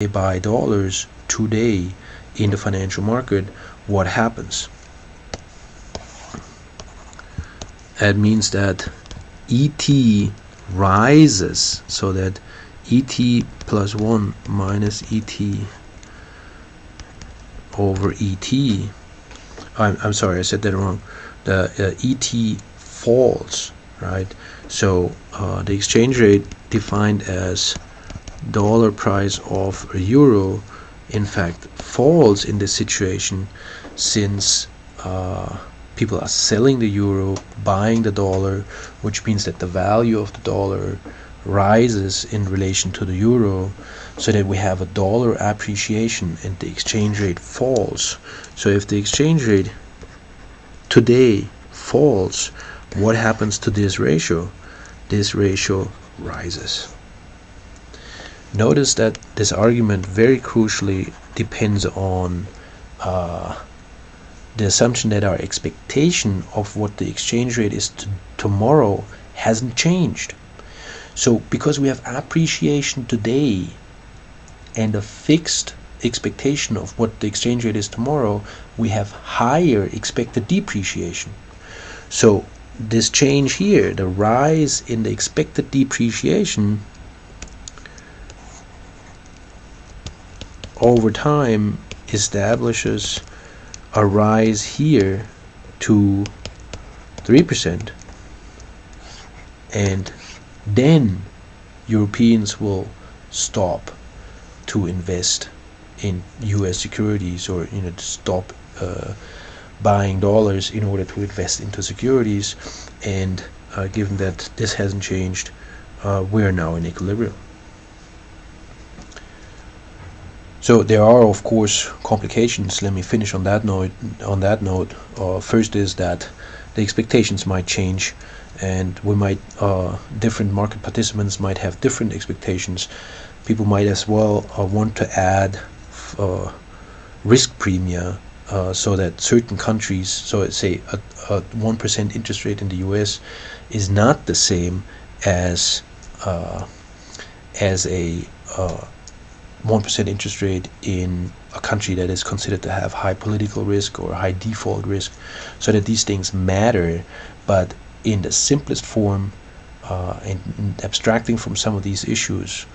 they buy dollars today in the financial market, what happens? That means that ET rises, so that ET plus 1 minus ET over ET, I'm sorry, I said that wrong. The ET falls, right? So the exchange rate defined as dollar price of a euro in fact falls in this situation, since people are selling the euro, buying the dollar, which means that the value of the dollar rises in relation to the euro, so that we have a dollar appreciation and the exchange rate falls. So if the exchange rate today falls, what happens to this ratio? This ratio rises. Notice that this argument very crucially depends on the assumption that our expectation of what the exchange rate is tomorrow hasn't changed. So because we have appreciation today and a fixed expectation of what the exchange rate is tomorrow, we have higher expected depreciation. So this change here, the rise in the expected depreciation over time, establishes a rise here to 3%, and then Europeans will stop to invest in US securities, or stop buying dollars in order to invest into securities. And given that this hasn't changed, we are now in equilibrium. So there are, of course, complications. Let me finish on that note. First is that the expectations might change, and we might different market participants might have different expectations. People might as well want to add risk premia, so that certain countries, so let's say a 1% interest rate in the US is not the same as a 1% interest rate in a country that is considered to have high political risk or high default risk, so that these things matter. But in the simplest form, and abstracting from some of these issues,